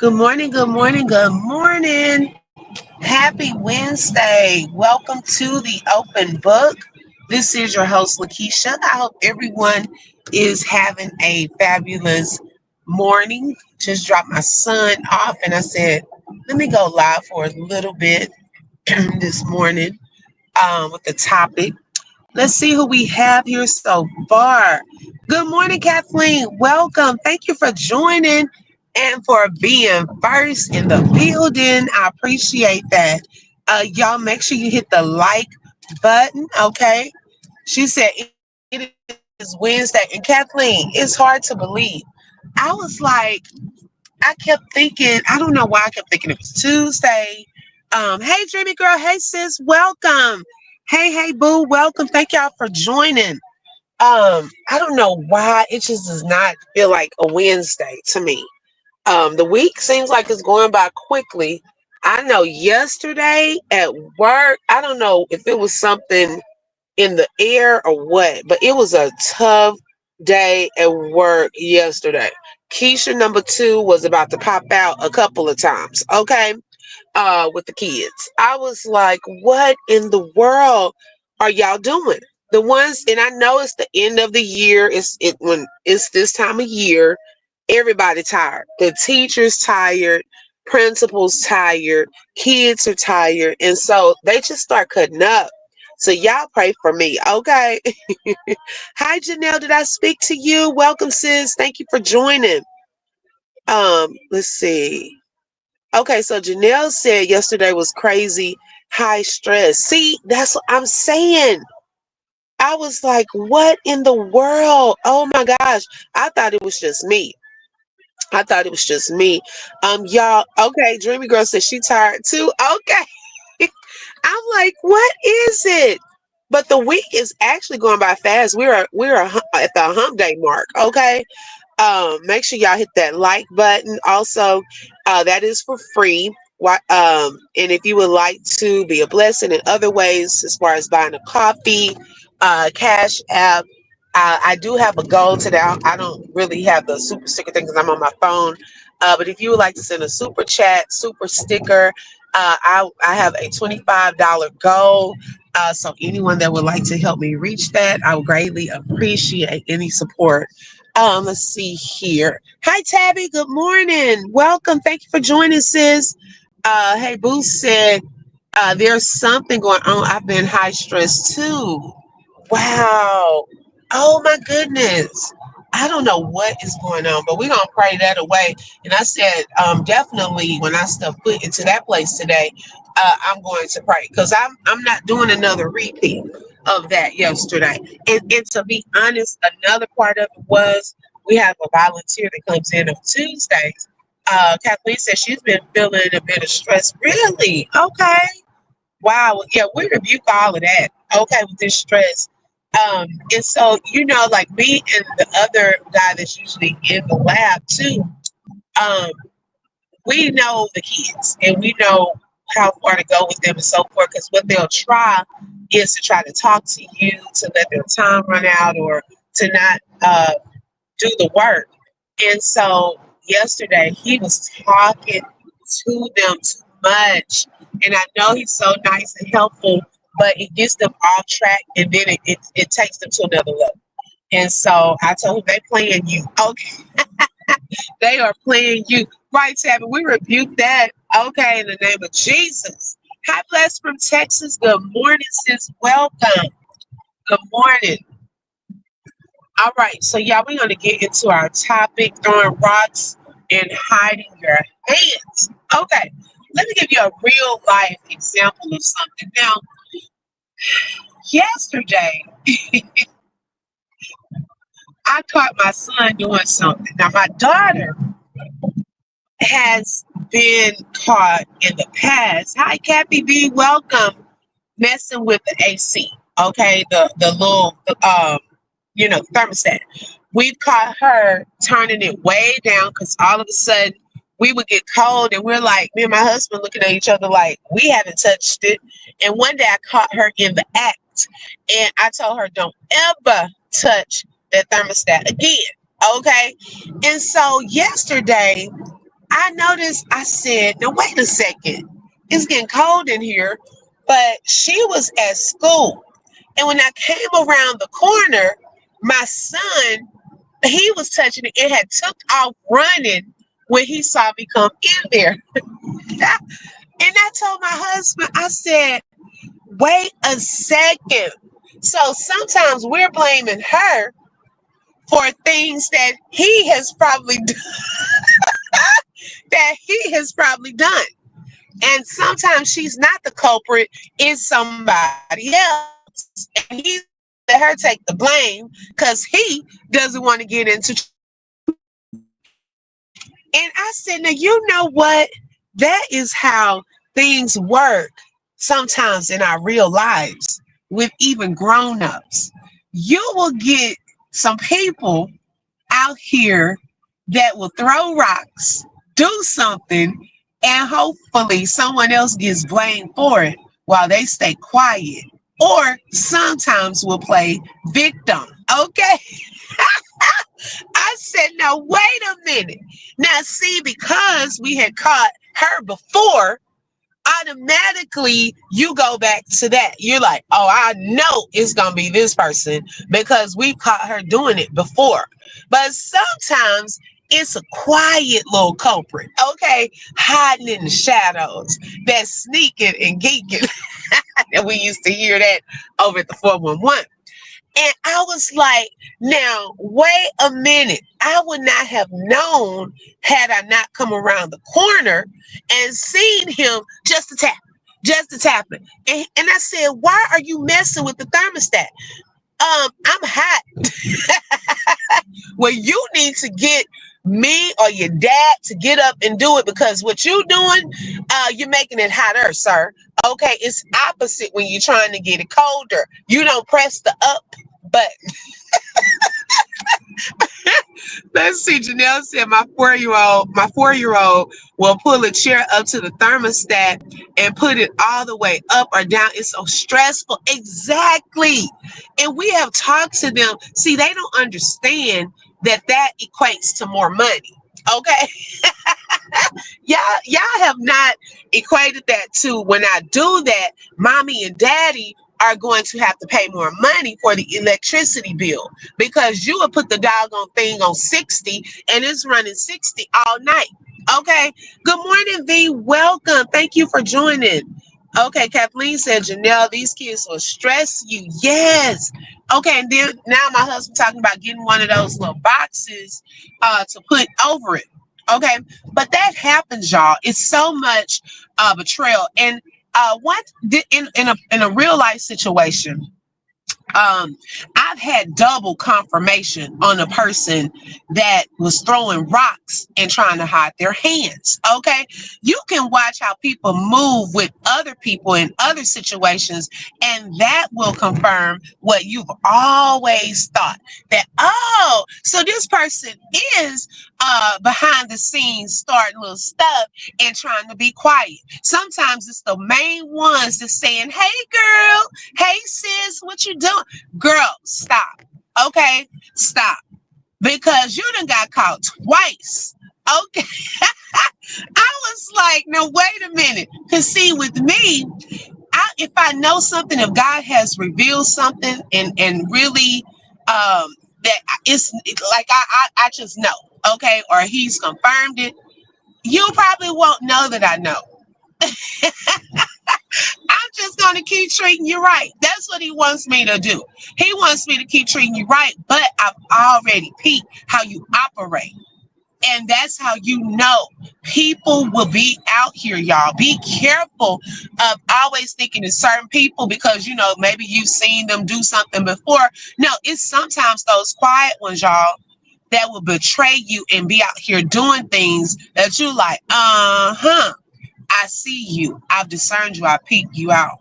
Good morning, good morning, good morning. Happy Wednesday. Welcome to the open book. This is your host, Lakeisha. I hope everyone is having a fabulous morning. Just dropped my son off and I said, let me go live for a little bit this morning with the topic. Let's see who we have here so far. Good morning, Kathleen. Welcome. Thank you for joining and for being first in the building. I appreciate that. Y'all, make sure you hit the like button. Okay. She said it is Wednesday. And Kathleen, it's hard to believe. I was like, I kept thinking, I don't know why I kept thinking it was Tuesday. Hey, Dreamy Girl. Hey, sis. Welcome. Hey, boo. Welcome. Thank y'all for joining. I don't know why it just does not feel like a Wednesday to me. The week seems like it's going by quickly. I know yesterday at work, I don't know if it was something in the air or what, but it was a tough day at work yesterday. Keisha number two was about to pop out a couple of times, okay, with the kids. I was like, what in the world are y'all doing? The ones, and I know it's the end of the year, when it's this time of year, everybody tired. The teachers tired, principals tired, kids are tired, and so they just start cutting up. So y'all pray for me, okay? Hi, Janelle. Did I speak to you? Welcome, sis. Thank you for joining. Let's see. Okay, so Janelle said yesterday was crazy, high stress. See, that's what I'm saying. I was like, what in the world? Oh my gosh. I thought it was just me. I thought it was just me. Y'all, okay, Dreamy Girl said she tired too. Okay. I'm like, what is it? But the week is actually going by fast. At the hump day mark. Okay. Make sure y'all hit that like button. Also, that is for free. And if you would like to be a blessing in other ways, as far as buying a coffee, cash app, I do have a goal today. I don't really have the super sticker thing because I'm on my phone. But if you would like to send a super chat, super sticker, I have a $25 goal. So anyone that would like to help me reach that, I would greatly appreciate any support. Let's see here. Hi, Tabby. Good morning. Welcome. Thank you for joining, sis. Hey, Boo said there's something going on. I've been high stress too. Wow. Oh my goodness. I don't know what is going on, but we're gonna pray that away. And I said, definitely when I step foot into that place today, I'm going to pray because I'm not doing another repeat of that yesterday. And to be honest, another part of it was we have a volunteer that comes in on Tuesdays. Kathleen said she's been feeling a bit of stress. Really? Okay. Wow. Well, yeah, we rebuke all of that. Okay, with this stress. And so, like me and the other guy that's usually in the lab too, um, we know the kids and we know how far to go with them and so forth. Because what they'll try is to try to talk to you to let their time run out or to not do the work. And so yesterday he was talking to them too much. And I know he's so nice and helpful, but it gets them off track and then it takes them to another level. And so I told him they playing you. Okay, they are playing you. Right, Tabby. We rebuke that. Okay, in the name of Jesus. Hi, Bless from Texas. Good morning, sis. Welcome. Good morning. All right, so y'all, we're gonna get into our topic: throwing rocks and hiding your hands. Okay, let me give you a real life example of something. Now, yesterday, I caught my son doing something. Now, my daughter has been caught in the past. Hi, Kathy B. Welcome. Messing with the AC. Okay, the little thermostat. We've caught her turning it way down because all of a sudden we would get cold and we're like, me and my husband looking at each other like we haven't touched it. And one day I caught her in the act and I told her, don't ever touch that thermostat again. Okay. And so yesterday I noticed, I said, now wait a second. It's getting cold in here. But she was at school. And when I came around the corner, my son, he was touching it. It had took off running when he saw me come in there. And I told my husband, I said, wait a second. So sometimes we're blaming her for things that he has probably done. And sometimes she's not the culprit, it's somebody else. And he's let her take the blame because he doesn't want to get into trouble. And I said, now you know what? That is how things work sometimes in our real lives with even grown-ups. You will get some people out here that will throw rocks, do something, and hopefully someone else gets blamed for it while they stay quiet. Or sometimes we'll play victim. Okay. I said, now wait a minute. Now, see, because we had caught her before, automatically you go back to that. You're like, oh, I know it's going to be this person because we've caught her doing it before. But sometimes it's a quiet little culprit, okay, hiding in the shadows, that's sneaking and geeking. And we used to hear that over at the 411. And I was like, now, wait a minute. I would not have known had I not come around the corner and seen him just a tapping. And I said, why are you messing with the thermostat? I'm hot. Well, you need to get me or your dad to get up and do it because what you doing, you're making it hotter, sir. Okay, it's opposite when you're trying to get it colder. You don't press the up button. Let's see. Janelle said my 4-year old will pull a chair up to the thermostat and put it all the way up or down. It's so stressful. Exactly. And we have talked to them. See, they don't understand that equates to more money. Okay. Y'all have not equated that to when I do that, mommy and daddy are going to have to pay more money for the electricity bill because you would put the doggone thing on 60 and it's running 60 all night. Okay. Good morning, V. Welcome. Thank you for joining. Okay, Kathleen said, Janelle, these kids will stress you. Yes. Okay, and then now my husband talking about getting one of those little boxes to put over it. Okay, but that happens, y'all. It's so much betrayal. And what in a real life situation, um, I've had double confirmation on a person that was throwing rocks and trying to hide their hands. Okay. You can watch how people move with other people in other situations, and that will confirm what you've always thought that, oh, so this person is behind the scenes starting little stuff and trying to be quiet. Sometimes it's the main ones that's saying, hey, girl, hey, sis, what you doing? Girl, stop. Okay, stop. Because you done got caught twice. Okay. I was like, no, wait a minute. Because see, with me, if I know something, if God has revealed something and really that it's like I just know, okay, or he's confirmed it, you probably won't know that I know. I'm just going to keep treating you right. That's what he wants me to do. He wants me to keep treating you right, but I've already peeped how you operate. And that's how you know people will be out here, y'all. Be careful of always thinking of certain people because, maybe you've seen them do something before. No, it's sometimes those quiet ones, y'all, that will betray you and be out here doing things that you like, I see you. I've discerned you. I peeped you out.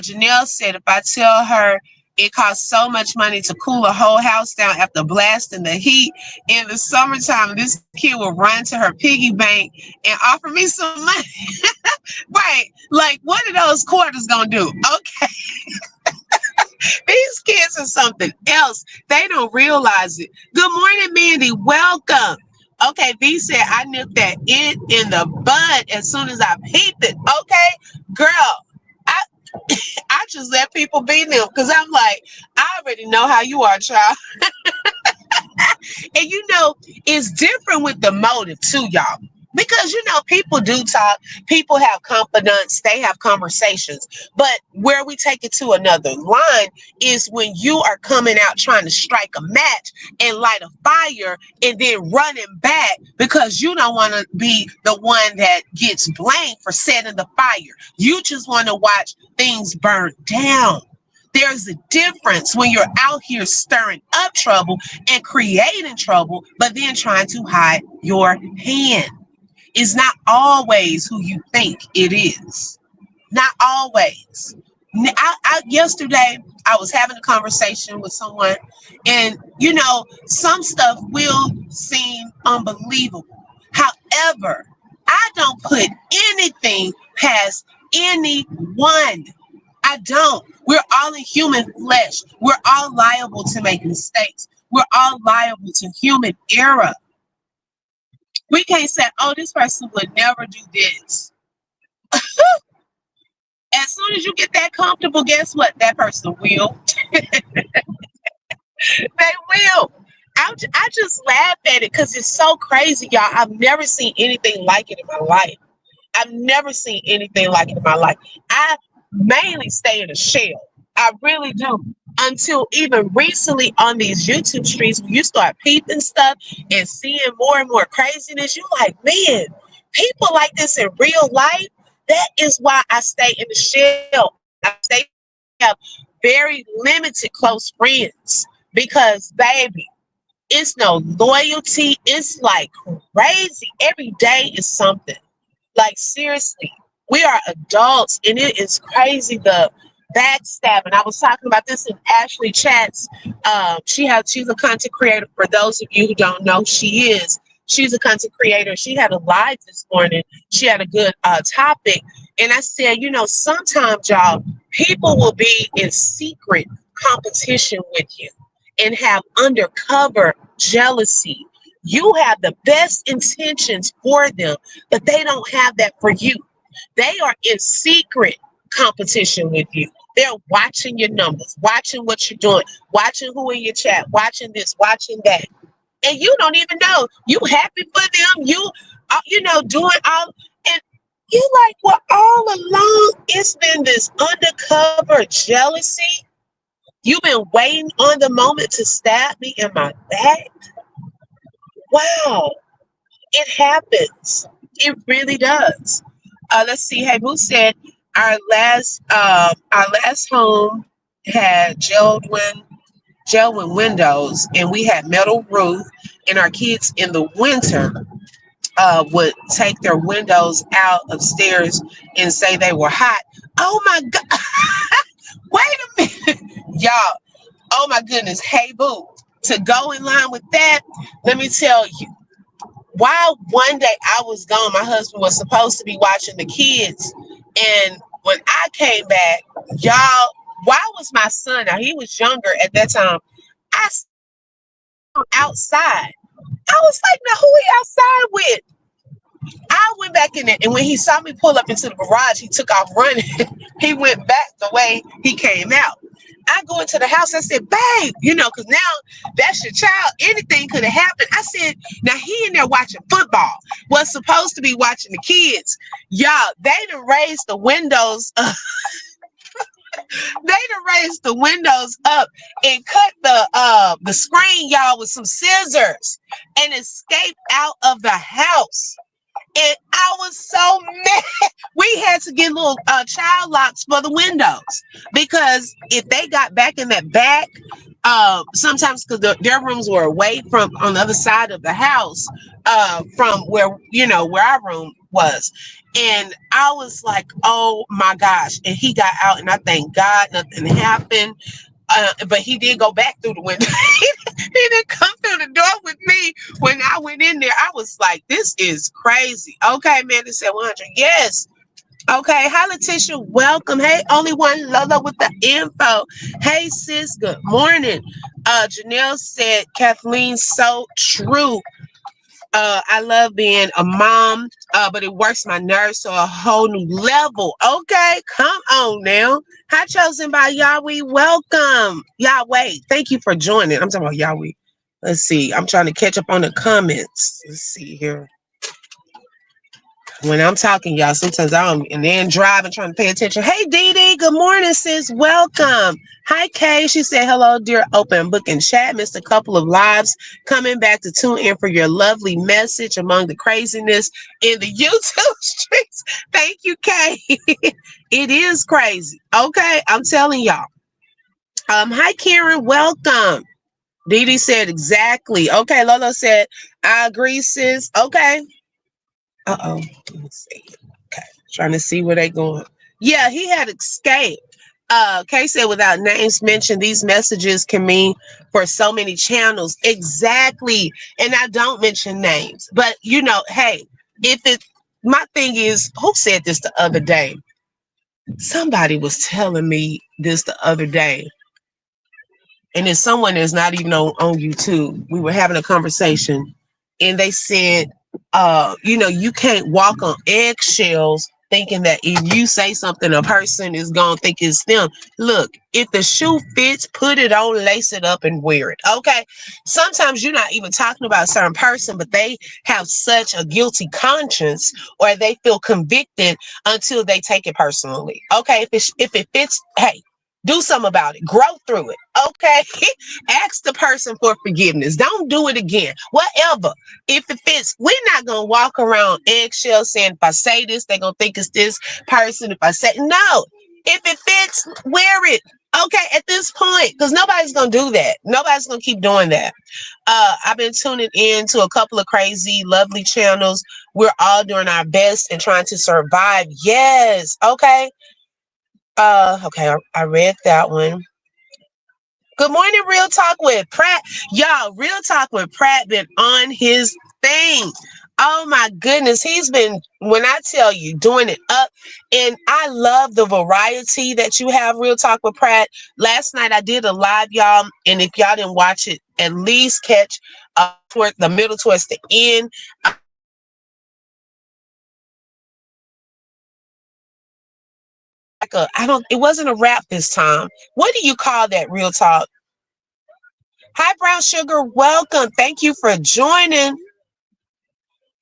Janelle said, if I tell her it costs so much money to cool a whole house down after blasting the heat in the summertime, this kid will run to her piggy bank and offer me some money. Right. Like, what are those quarters going to do? Okay. These kids are something else. They don't realize it. Good morning, Mandy. Welcome. Okay, V said I nipped that it in the bud as soon as I peeped it. Okay, girl, I I just let people be them because I'm like, I already know how you are, child. And it's different with the motive too, y'all. Because people do talk, people have confidence, they have conversations. But where we take it to another line is when you are coming out trying to strike a match and light a fire and then running back because you don't want to be the one that gets blamed for setting the fire. You just want to watch things burn down. There's a difference when you're out here stirring up trouble and creating trouble, but then trying to hide your hand. It's not always who you think it is. Not always. Yesterday, I was having a conversation with someone, and some stuff will seem unbelievable. However, I don't put anything past anyone. I don't. We're all in human flesh. We're all liable to make mistakes. We're all liable to human error. We can't say, oh, this person would never do this. As soon as you get that comfortable, guess what? That person will. They will. I just laugh at it because it's so crazy, y'all. I've never seen anything like it in my life. I've never seen anything like it in my life. I mainly stay in a shell. I really do. Until even recently on these YouTube streets, when you start peeping stuff and seeing more and more craziness, you're like, man, people like this in real life. That is why I stay in the shell. I stay have very limited close friends because, baby, it's no loyalty. It's like crazy. Every day is something. Like, seriously, we are adults and it is crazy the backstabbing. I was talking about this in Ashley Chats. She's a content creator. For those of you who don't know, she's a content creator. She had a live this morning. She had a good topic. And I said, sometimes, y'all, people will be in secret competition with you and have undercover jealousy. You have the best intentions for them, but they don't have that for you. They are in secret competition with you. They're watching your numbers, watching what you're doing, watching who in your chat, watching this, watching that. And you don't even know. You happy for them. Doing all. And you like, well, all along, it's been this undercover jealousy. You've been waiting on the moment to stab me in my back. Wow. It happens. It really does. Let's see. Hey, Boo said our last home had gel windows, and we had metal roof. And our kids in the winter would take their windows out upstairs and say they were hot. Oh my God! Wait a minute, y'all. Oh my goodness. Hey, Boo. To go in line with that, let me tell you. While one day I was gone, my husband was supposed to be watching the kids. And when I came back, y'all, why was my son, now he was younger at that time, I saw him outside. I was like, now who he outside with? I went back in there, and when he saw me pull up into the garage, he took off running. He went back the way he came out. I go into the house. I said, babe, because now that's your child. Anything could have happened. I said, now he in there watching football. Was supposed to be watching the kids. Y'all, they done raised the windows up. They done raised the windows up and cut the screen, y'all, with some scissors and escaped out of the house. And I was so mad. We had to get little child locks for the windows because if they got back in that back, sometimes because their rooms were away from on the other side of the house, from where our room was. And I was like, oh my gosh. And he got out, and I thank God nothing happened. But he did go back through the window. He didn't come through the door with me. When I went in there, I was like, this is crazy. Okay, man, it said 100. Yes. Okay. Hi, Letitia. Welcome. Hey, only one Lola with the info. Hey, sis. Good morning. Janelle said, Kathleen, so true. I love being a mom, but it works my nerves to a whole new level. Okay, come on now. Hi, chosen by Yahweh. Welcome, Yahweh. Thank you for joining. I'm talking about Yahweh. Let's see. I'm trying to catch up on the comments. Let's see here. When I'm talking, y'all, sometimes I'm and then driving, trying to pay attention. Hey, Dee Dee, good morning, sis. Welcome. Hi, Kay. She said, hello, dear open book and chat. Missed a couple of lives coming back to tune in for your lovely message among the craziness in the YouTube streets. Thank you, Kay. It is crazy. Okay, I'm telling y'all. Hi, Karen. Welcome. Dee Dee said exactly. Okay, Lolo said, I agree, sis. Okay. Uh-oh. Let me see. Okay. Trying to see where they going. Yeah, he had escaped. Kay said without names mentioned, these messages can mean for so many channels. Exactly. And I don't mention names. But you know, hey, if it my thing is, who said this the other day? Somebody was telling me this the other day. And it's someone that's not even on YouTube. We were having a conversation and they said, you can't walk on eggshells thinking that if you say something, a person is gonna think it's them. Look, if the shoe fits, put it on, lace it up, and wear it. Okay. Sometimes you're not even talking about a certain person, but they have such a guilty conscience or they feel convicted until they take it personally. Okay, if it fits, hey, do something about it. Grow through it. Okay. Ask the person for forgiveness. Don't do it again. Whatever. If it fits, we're not going to walk around eggshells saying, if I say this, they're going to think it's this person. If I say, no. If it fits, wear it. Okay. At this point, because nobody's going to do that. Nobody's going to keep doing that. I've been tuning in to a couple of crazy, lovely channels. We're all doing our best and trying to survive. Yes. Okay. Okay, I read that one. Good morning, Real Talk with Pratt. Y'all, Real Talk with Pratt been on his thing. Oh my goodness, he's been, when I tell you, doing it up. And I love the variety that you have, Real Talk with Pratt. Last night I did a live, y'all, and if y'all didn't watch it, at least catch toward the middle, towards the end. It wasn't a rap this time. What do you call that, Real Talk? Hi, Brown Sugar. Welcome. Thank you for joining.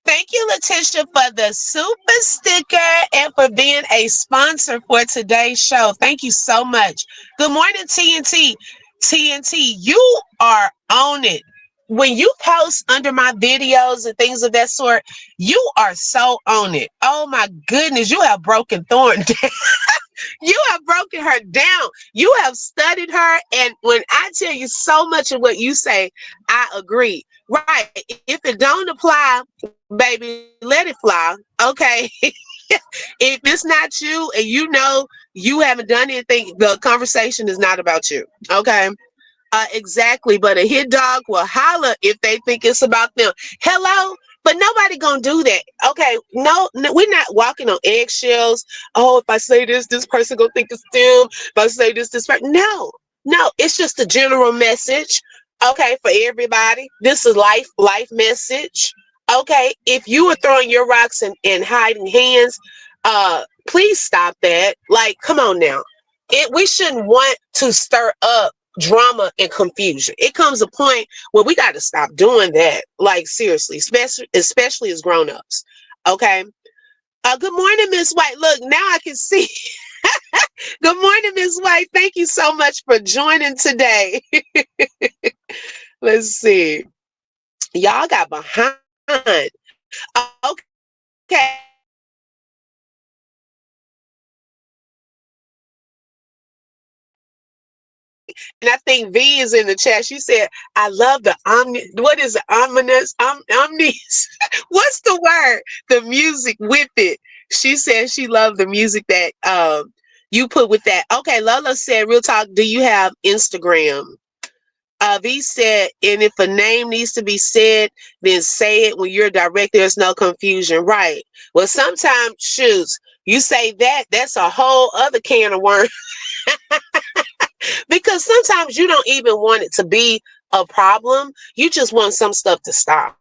Thank you, Letitia, for the super sticker and for being a sponsor for today's show. Thank you so much. Good morning, TNT. TNT, you are on it. When you post under my videos and things of that sort, you are so on it. Oh my goodness, you have broken Thorn. You have broken her down. You have studied her. And when I tell you so much of what you say, I agree. Right. If it don't apply, baby, let it fly. Okay. If it's not you and you know you haven't done anything, the conversation is not about you. Okay. Exactly. But a hit dog will holler if they think it's about them. Hello? But nobody gonna do that. Okay, no, we're not walking on eggshells. Oh, if I say this person gonna think it's them. If I say this person, no, it's just a general message. Okay, for everybody. This is life message. Okay, if you are throwing your rocks and hiding hands, please stop that. Like, come on now. We shouldn't want to stir up drama and confusion. It comes a point where we got to stop doing that. Like seriously, especially as grown-ups. Okay. Good morning, Miss White. Look, now I can see. Good morning, Miss White. Thank you so much for joining today. Let's see. Y'all got behind. Okay. And I think V is in the chat. She said, I love the what is it? Omnis. What's the word? The music with it. She said she loved the music that you put with that. Okay, Lola said, real talk, do you have Instagram? V said, and if a name needs to be said, then say it when you're direct. There's no confusion. Right. Well, sometimes, shoes, you say that, that's a whole other can of worms. Because sometimes you don't even want it to be a problem. You just want some stuff to stop.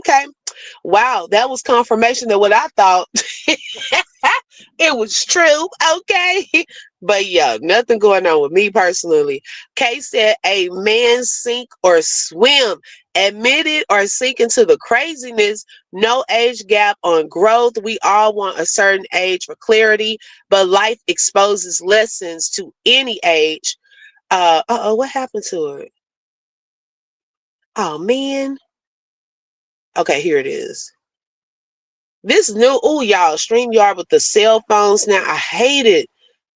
Okay. Wow, that was confirmation that what I thought it was true. Okay. But yeah, nothing going on with me personally. Kay said a man sink or swim. Admit it or sink into the craziness. No age gap on growth. We all want a certain age for clarity, but life exposes lessons to any age. What happened to it? Oh man. Okay, here it is. This new, oh y'all, StreamYard with the cell phones now. I hate it.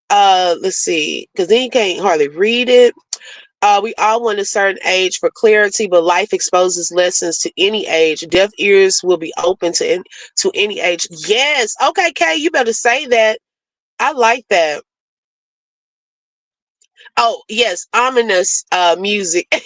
Let's see, because then you can't hardly read it. We all want a certain age for clarity, but life exposes lessons to any age. Deaf ears will be open to any age. Yes. Okay, Kay, you better say that. I like that. Oh, yes, ominous music.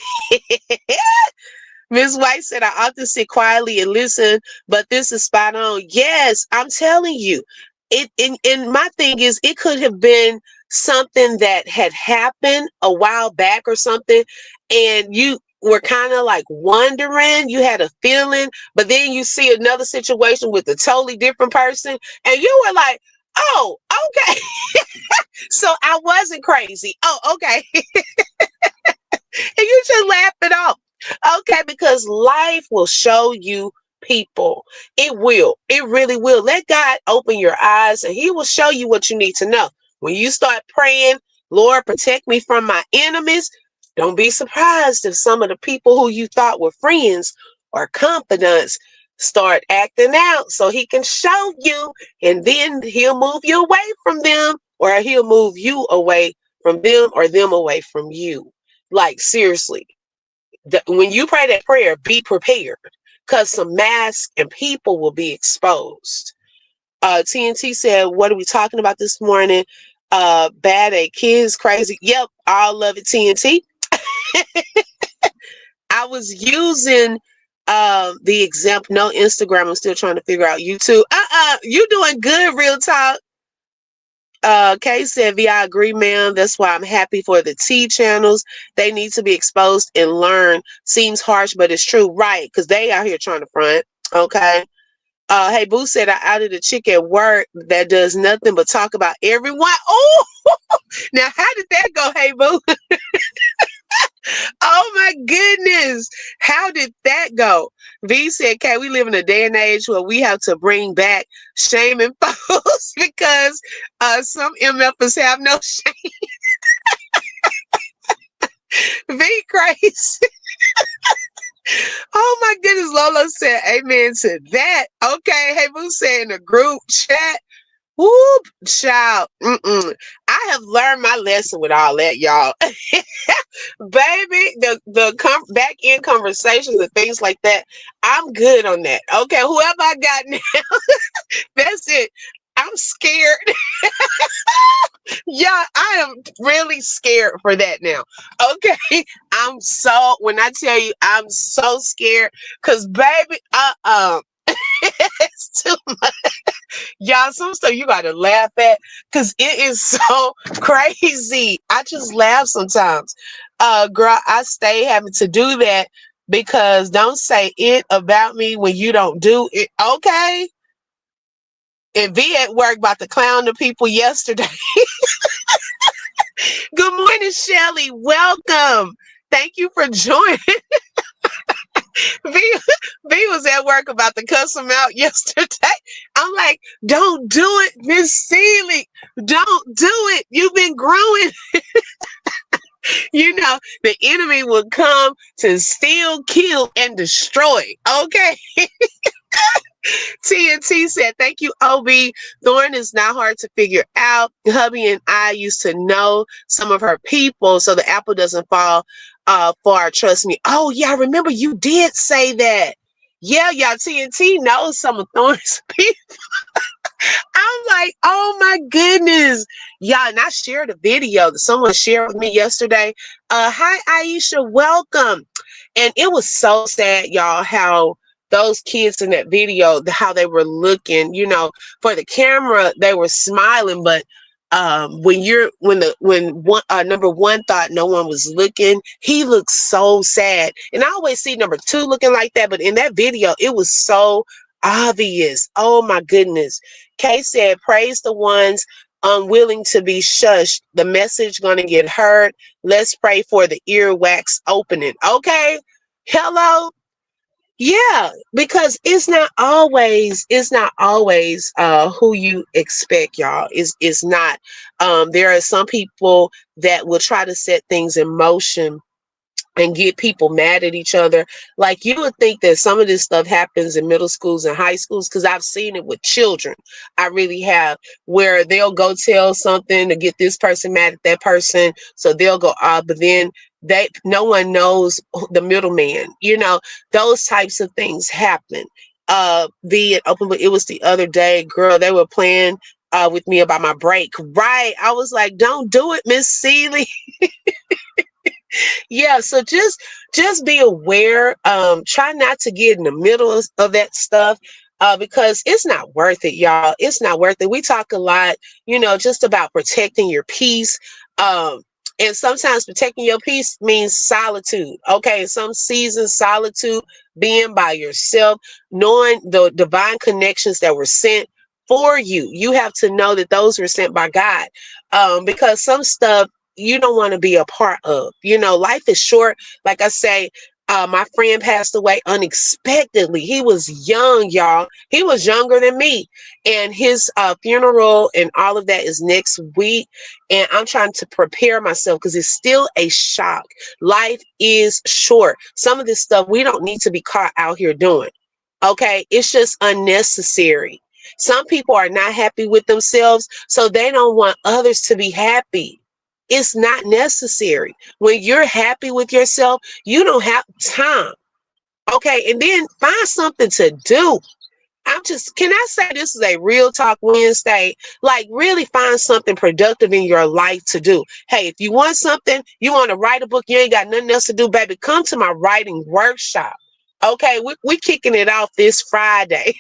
Miss White said, I often sit quietly and listen, but this is spot on. Yes, I'm telling you. And my thing is, it could have been something that had happened a while back or something, and you were kind of like wondering, you had a feeling, but then you see another situation with a totally different person, and you were like, oh, okay. So I wasn't crazy. Oh, okay. And you just laugh it off. Okay, because life will show you people. It will. It really will. Let God open your eyes and He will show you what you need to know. When you start praying, Lord, protect me from my enemies, don't be surprised if some of the people who you thought were friends or confidants start acting out so He can show you, and then He'll move you away from them, or He'll move you away from them, or them away from you. Like, seriously, when you pray that prayer, be prepared, because some masks and people will be exposed. TNT said, what are we talking about this morning? Bad at kids, crazy. Yep, all love it, TNT. I was using the example, no Instagram. I'm still trying to figure out YouTube. You doing good, real talk. Kay said, V, I agree, ma'am. That's why I'm happy for the T channels. They need to be exposed and learn. Seems harsh, but it's true. Right, because they out here trying to front. Okay. Hey, Boo said, I outed a chick at work that does nothing but talk about everyone. Oh, now how did that go, hey, Boo? Oh, my goodness. How did that go? V said, okay, we live in a day and age where we have to bring back shame and folks because some MFers have no shame. V crazy. Oh, my goodness. Lola said, amen to that. Okay. Hey, Boo said in the group chat. Whoop, child. I have learned my lesson with all that, y'all. Baby, the back end conversations and things like that, I'm good on that. Okay, whoever I got now, that's it. I'm scared. Yeah, I am really scared for that now. Okay, when I tell you, I'm so scared because, baby, it's too much. Y'all, some stuff you gotta laugh at because it is so crazy. I just laugh sometimes. Girl, I stay having to do that because don't say it about me when you don't do it. Okay. And V at work about to clown the people yesterday. Good morning, Shelly. Welcome. Thank you for joining. V, V was at work about to cuss him out yesterday. I'm like, don't do it, Miss Seeley. Don't do it. You've been growing. You know, the enemy will come to steal, kill, and destroy. Okay. TNT said, thank you, OB. Thorn is not hard to figure out. Hubby and I used to know some of her people, so the apple doesn't fall far. Trust me. Oh, yeah, I remember you did say that. Yeah, y'all, TNT knows some of Thorn's people. I'm like, oh my goodness. Yeah, and I shared a video that someone shared with me yesterday. Hi, Aisha, welcome. And it was so sad, y'all, how those kids in that video, how they were looking, for the camera, they were smiling, but When one number one thought no one was looking, he looked so sad. And I always see number two looking like that, but in that video it was so obvious. Oh my goodness. Kay said, praise the ones unwilling to be shushed. The message gonna get heard. Let's pray for the earwax opening. Okay. Hello. Yeah, because it's not always who you expect, y'all. It's not. There are some people that will try to set things in motion and get people mad at each other. Like, you would think that some of this stuff happens in middle schools and high schools, because I've seen it with children. I really have, where they'll go tell something to get this person mad at that person, so they'll go but then no one knows the middleman. Those types of things happen. Be it open, but it was the other day, girl, they were playing with me about my break. Right. I was like, don't do it, Miss Seeley. Yeah, so just be aware. Try not to get in the middle of that stuff, because it's not worth it, y'all. It's not worth it. We talk a lot, just about protecting your peace. And sometimes protecting your peace means solitude. Okay, in some seasons, solitude, being by yourself, knowing the divine connections that were sent for you. You have to know that those were sent by God, because some stuff you don't want to be a part of. Life is short. Like I say, my friend passed away unexpectedly. He was young, y'all. He was younger than me. And his funeral and all of that is next week. And I'm trying to prepare myself because it's still a shock. Life is short. Some of this stuff we don't need to be caught out here doing. Okay. It's just unnecessary. Some people are not happy with themselves, so they don't want others to be happy. It's not necessary. When you're happy with yourself, you don't have time. Okay. And then find something to do. Can I say this is a real talk Wednesday? Like, really find something productive in your life to do. Hey, if you want something, you want to write a book, you ain't got nothing else to do, baby, come to my writing workshop. Okay. We kicking it off this Friday.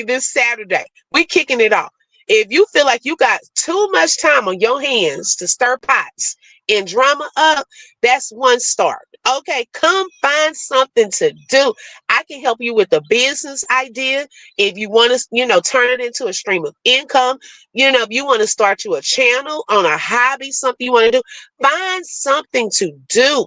This Saturday. We kicking it off. If you feel like you got too much time on your hands to stir pots and drama up, that's one start. Okay, come find something to do. I can help you with a business idea. If you want to, turn it into a stream of income, if you want to start you a channel on a hobby, something you want to do, find something to do.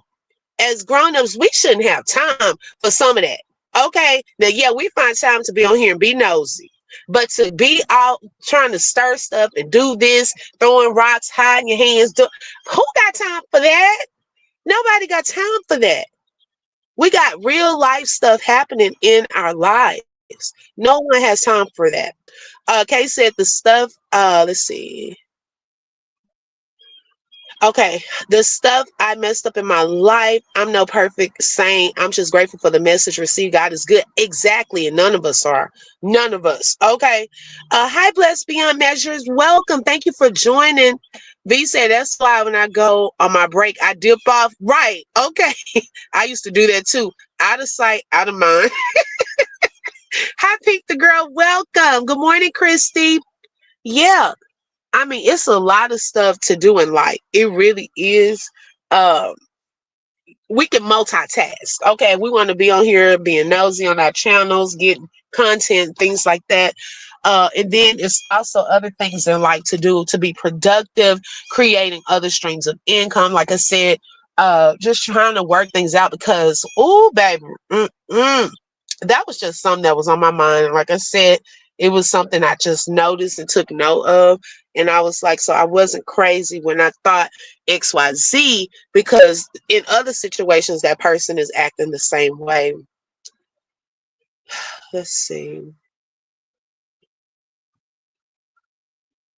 As grown-ups, we shouldn't have time for some of that. Okay, now, yeah, we find time to be on here and be nosy, but to be out trying to stir stuff and do this, throwing rocks, hiding your hands, who got time for that? Nobody got time for that. We got real life stuff happening in our lives. No one has time for that. Kay said the stuff, let's see. Okay, the stuff I messed up in my life, I'm no perfect saint. I'm just grateful for the message received. God is good. Exactly. And none of us are. None of us. Okay. Hi, Blessed Beyond Measures. Welcome. Thank you for joining. V said, that's why when I go on my break, I dip off. Right. Okay. I used to do that too. Out of sight, out of mind. Hi, Pink the Girl. Welcome. Good morning, Christy. Yeah. It's a lot of stuff to do in life. It really is. Um, we can multitask. Okay, we want to be on here being nosy on our channels, getting content, things like that. And then it's also other things in life to do to be productive, creating other streams of income. Like I said, just trying to work things out because, oh, baby, that was just something that was on my mind. And like I said, it was something I just noticed and took note of. And I was like, so I wasn't crazy when I thought XYZ, because in other situations, that person is acting the same way. Let's see.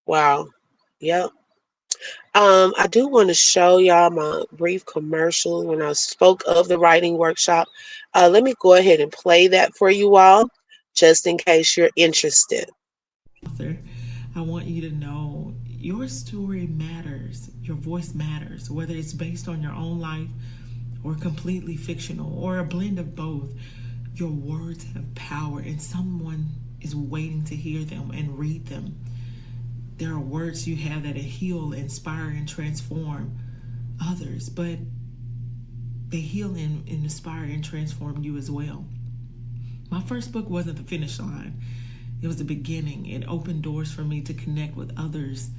Wow. Yep. I do want to show y'all my brief commercial when I spoke of the writing workshop. Let me go ahead and play that for you all, just in case you're interested. Author, I want you to know your story matters. Your voice matters, whether it's based on your own life or completely fictional or a blend of both. Your words have power, and someone is waiting to hear them and read them. There are words you have that heal, inspire, and transform others, but they heal and inspire and transform you as well. My first book wasn't the finish line, it was the beginning. It opened doors for me to connect with others,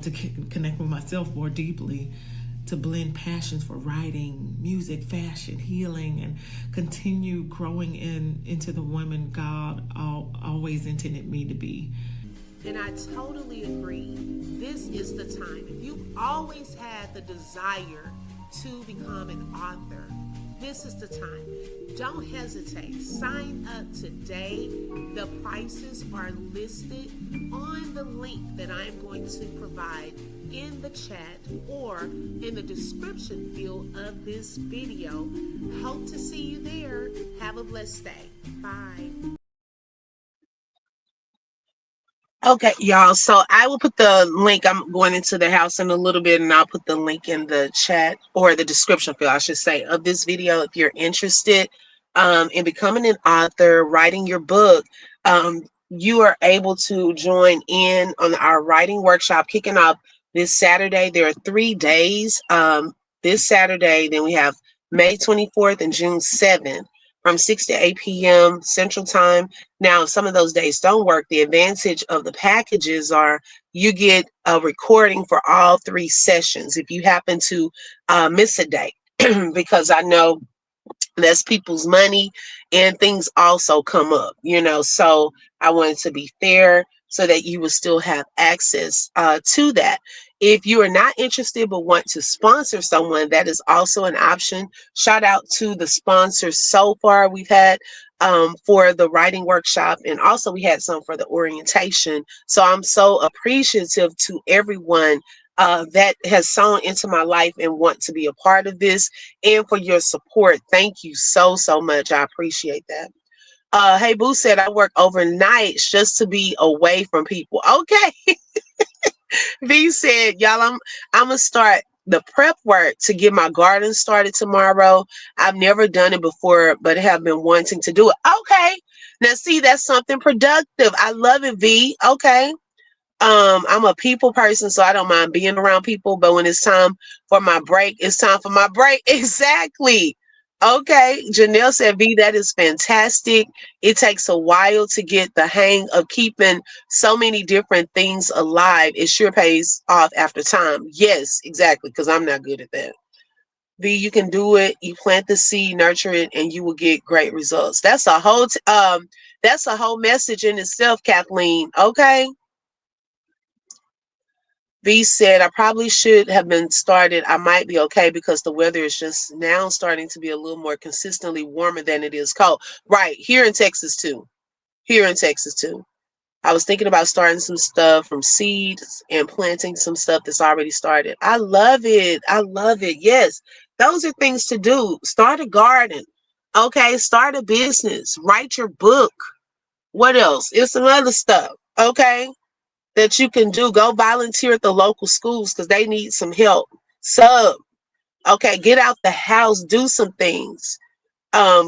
to connect with myself more deeply, to blend passions for writing, music, fashion, healing, and continue growing into the woman God always intended me to be. And I totally agree. This is the time. If you've always had the desire to become an author, this is the time. Don't hesitate. Sign up today. The prices are listed on the link that I'm going to provide in the chat or in the description field of this video. Hope to see you there. Have a blessed day. Bye. Okay, y'all. So I will put the link. I'm going into the house in a little bit, and I'll put the link in the chat or the description field, I should say, of this video. If you're interested in becoming an author, writing your book, you are able to join in on our writing workshop kicking off this Saturday. There are 3 days. This Saturday, then we have May 24th and June 7th from 6 to 8 p.m. Central Time. Now, if some of those days don't work, the advantage of the packages are you get a recording for all 3 sessions if you happen to miss a day, because I know that's people's money and things also come up, so I wanted to be fair so that you will still have access to that. If you are not interested but want to sponsor someone, that is also an option. Shout out to the sponsors so far we've had for the writing workshop, and also we had some for the orientation. So I'm so appreciative to everyone that has sown into my life and want to be a part of this, and for your support. Thank you so, so much. I appreciate that. Hey, Boo said I work overnights just to be away from people. Okay. V said, y'all, I'm gonna start the prep work to get my garden started tomorrow. I've never done it before, but have been wanting to do it. Okay. Now see, that's something productive. I love it, V. Okay. I'm a people person, so I don't mind being around people, but when it's time for my break, it's time for my break. Exactly. Okay. Janelle said, V, that is fantastic. It takes a while to get the hang of keeping so many different things alive. It sure pays off after time. Yes, exactly, because I'm not good at that. V, you can do it. You plant the seed, nurture it, and you will get great results. That's a whole message in itself, Kathleen. Okay. B said, I probably should have been started. I might be okay because the weather is just now starting to be a little more consistently warmer than it is cold. Right. Here in Texas, too. Here in Texas, too. I was thinking about starting some stuff from seeds and planting some stuff that's already started. I love it. I love it. Yes. Those are things to do. Start a garden. Okay. Start a business. Write your book. What else? It's some other stuff. Okay, that you can do. Go volunteer at the local schools because they need some help. Sub. Okay, get out the house, do some things.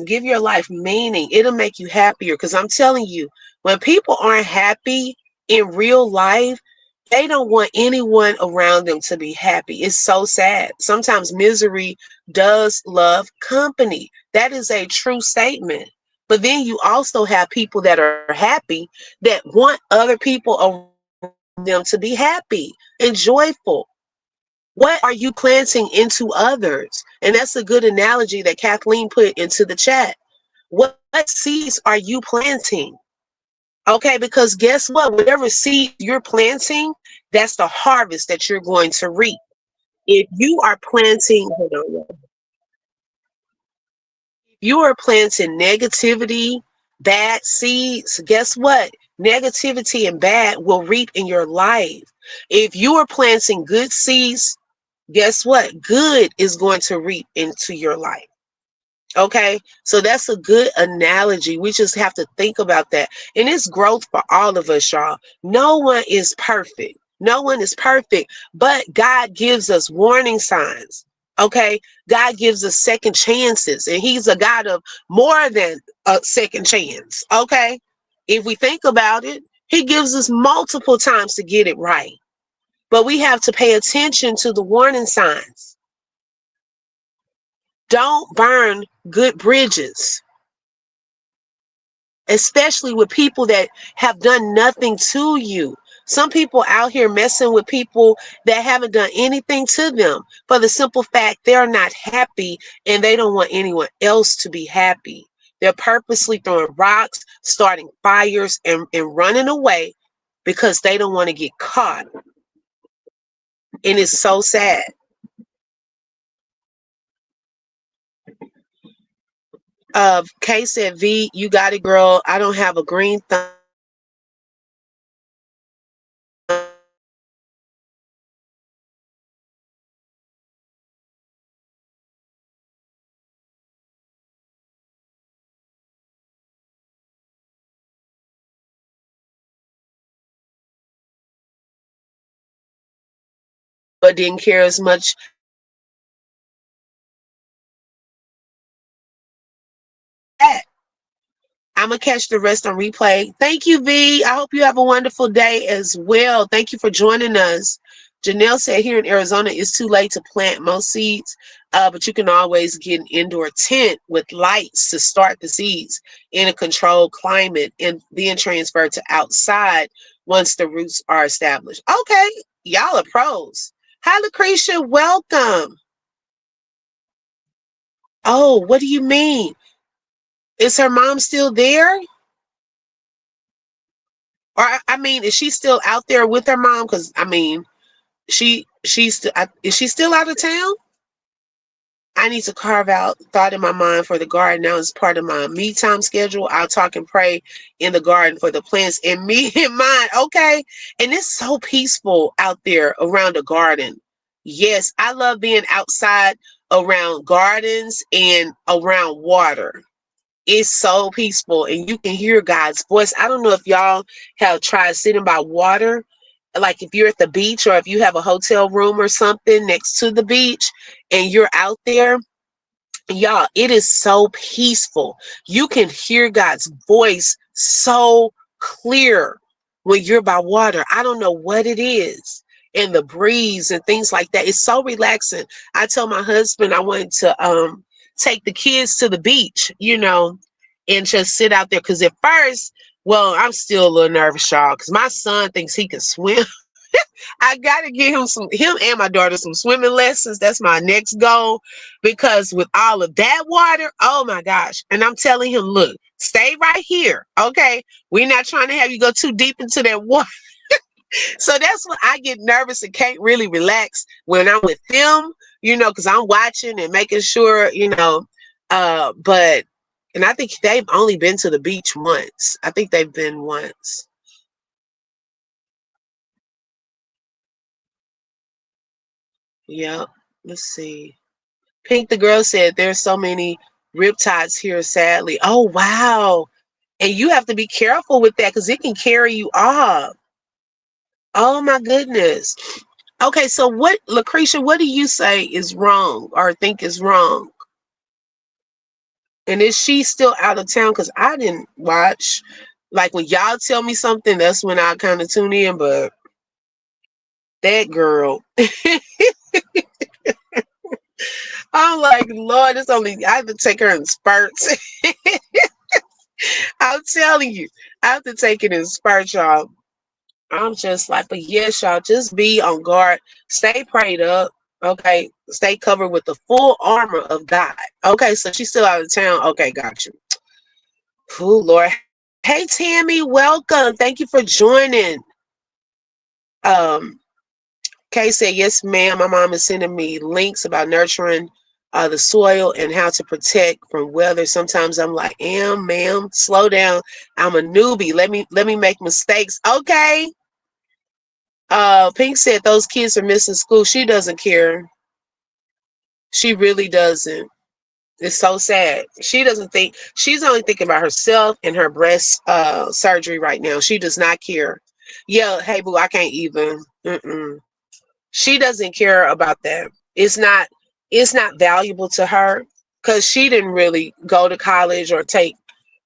Give your life meaning. It'll make you happier. Because I'm telling you, when people aren't happy in real life, they don't want anyone around them to be happy. It's so sad. Sometimes misery does love company. That is a true statement. But then you also have people that are happy that want other people around them to be happy and joyful. What are you planting into others? And that's a good analogy that Kathleen put into the chat. What seeds are you planting? Okay, because guess what? Whatever seed you're planting, that's the harvest that you're going to reap. If you are planting, hold on, if you are planting negativity, bad seeds, guess what? Negativity and bad will reap in your life. If you are planting good seeds, guess what? Good is going to reap into your life. Okay, so that's a good analogy. We just have to think about that. And it's growth for all of us, y'all. No one is perfect. No one is perfect, but God gives us warning signs. Okay, God gives us second chances, and He's a God of more than a second chance. Okay, if we think about it, He gives us multiple times to get it right. But we have to pay attention to the warning signs. Don't burn good bridges, especially with people that have done nothing to you. Some people out here messing with people that haven't done anything to them for the simple fact they're not happy and they don't want anyone else to be happy. They're purposely throwing rocks, starting fires, and running away because they don't want to get caught. And it's so sad. Kay said, V, you got it, girl. I don't have a green thumb, but didn't care as much as I used to. That. I'm gonna catch the rest on replay. Thank you, V. I hope you have a wonderful day as well. Thank you for joining us. Janelle said here in Arizona it's too late to plant most seeds, but you can always get an indoor tent with lights to start the seeds in a controlled climate and then transfer to outside once the roots are established. Okay, y'all are pros. Hi, Lucretia. Welcome. Oh, what do you mean? Is her mom still there? Or I mean, is she still out there with her mom? Because I mean, is she still out of town? I need to carve out thought in my mind for the garden. Now it's part of my me time schedule. I'll talk and pray in the garden for the plants and me in mine. Okay, and it's so peaceful out there around the garden. Yes, I love being outside around gardens and around water. It's so peaceful and you can hear God's voice. I don't know if y'all have tried sitting by water, like if you're at the beach or if you have a hotel room or something next to the beach and you're out there. Y'all, it is so peaceful. You can hear God's voice so clear when you're by water. I don't know what it is. And the breeze and things like that. It's so relaxing. I told my husband I wanted to take the kids to the beach, and just sit out there. Because at first, well, I'm still a little nervous, y'all, because my son thinks he can swim. I gotta get him and my daughter some swimming lessons. That's my next goal because with all of that water, oh my gosh. And I'm telling him, look, stay right here. Okay. We're not trying to have you go too deep into that water. So that's when I get nervous and can't really relax when I'm with them, because I'm watching and making sure, but and I think they've only been to the beach once. I think they've been once. Yep. Let's see. Pink the girl said there's so many riptides here, sadly. Oh wow. And you have to be careful with that because it can carry you off. Oh my goodness. Okay, so what, Lucretia, what do you say is wrong or think is wrong? And is she still out of town? Because I didn't watch. Like when y'all tell me something, that's when I kind of tune in. But that girl, I'm like, Lord, it's only, I have to take her in spurts. I'm telling you, I have to take it in spurts, y'all. I'm just like, but yes, y'all, just be on guard. Stay prayed up. Okay. Stay covered with the full armor of God. Okay. So she's still out of town. Okay. Got you. Oh, Lord. Hey, Tammy, welcome. Thank you for joining. Um, Kay said, yes, ma'am. My mom is sending me links about nurturing the soil and how to protect from weather. Sometimes I'm like, ma'am, slow down. I'm a newbie. Let me make mistakes. Okay. Pink said those kids are missing school. She doesn't care. She really doesn't. It's so sad. She doesn't think, she's only thinking about herself and her breast surgery right now. She does not care. Yeah, hey boo, I can't even. Mm-mm. She doesn't care about that. It's not valuable to her because she didn't really go to college or take.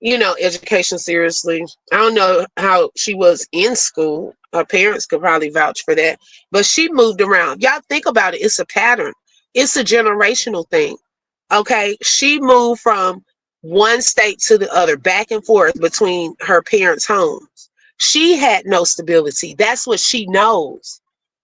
education seriously. I don't know how she was in school. Her parents could probably vouch for that. But she moved around. Y'all think about it. It's a pattern. It's a generational thing. Okay. She moved from one state to the other, back and forth between her parents' homes. She had no stability. That's what she knows.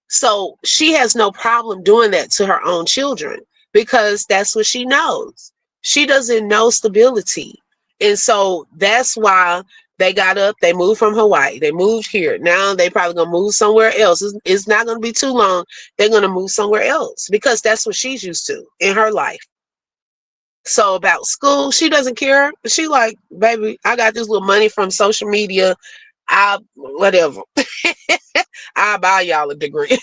So she has no problem doing that to her own children because that's what she knows. She doesn't know stability. And so that's why they got up, they moved from Hawaii, they moved here. Now they probably gonna move somewhere else. It's not gonna be too long. They're gonna move somewhere else because that's what she's used to in her life. So about school, she doesn't care. She like, baby, I got this little money from social media. I whatever. I'll buy y'all a degree.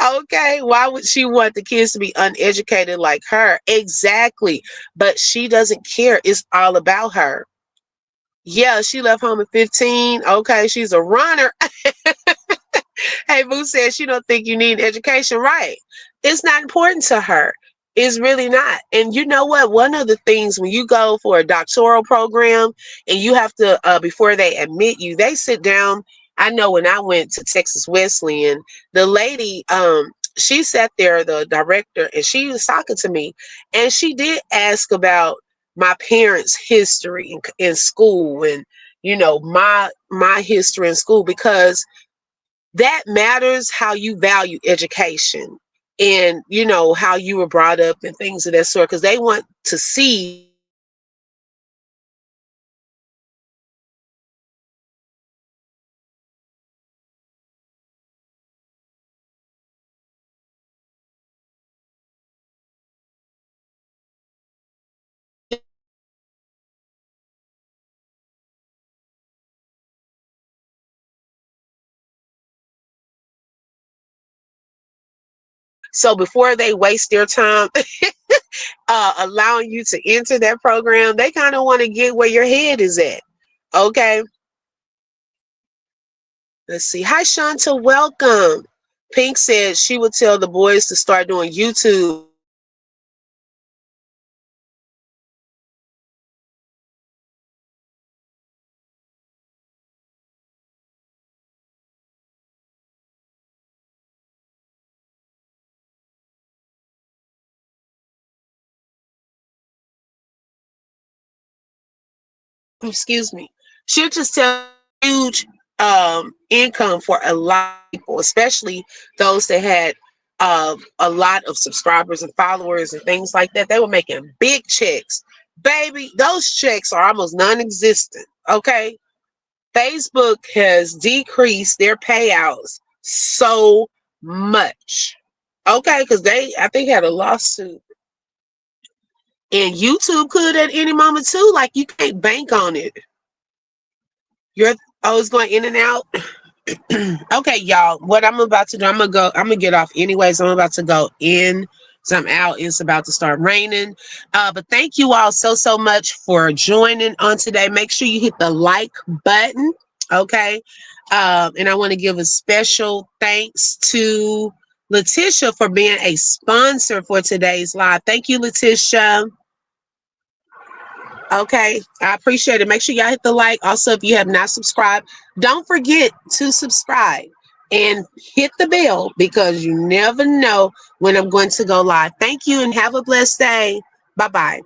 Okay, why would she want the kids to be uneducated like her? Exactly. But she doesn't care. It's all about her. Yeah, she left home at 15. Okay, she's a runner. Hey, Boo says she don't think you need education. Right. It's not important to her. It's really not. And you know what? One of the things when you go for a doctoral program and you have to, before they admit you, they sit down. I know when I went to Texas Wesleyan, the lady, she sat there, the director, and she was talking to me. And she did ask about my parents' history in school and, my history in school because that matters how you value education and how you were brought up and things of that sort because they want to see so before they waste their time allowing you to enter that program they kind of want to get where your head is at. Okay, let's see. Hi Shanta, welcome. Pink said she would tell the boys to start doing YouTube. Excuse me. She'll just tell huge income for a lot of people, especially those that had a lot of subscribers and followers and things like that. They were making big checks. Baby, those checks are almost non-existent. Okay. Facebook has decreased their payouts so much. Okay, because they I think had a lawsuit. And YouTube could at any moment too. Like you can't bank on it. You're always going in and out. Okay, y'all. What I'm about to do, I'm gonna get off anyways. I'm about to go in. So I'm out. It's about to start raining. But thank you all so much for joining on today. Make sure you hit the like button. Okay. And I want to give a special thanks to Letitia for being a sponsor for today's live. Thank you, Letitia. Okay, I appreciate it. Make sure y'all hit the like. Also, if you have not subscribed, don't forget to subscribe and hit the bell because you never know when I'm going to go live. Thank you and have a blessed day. Bye bye.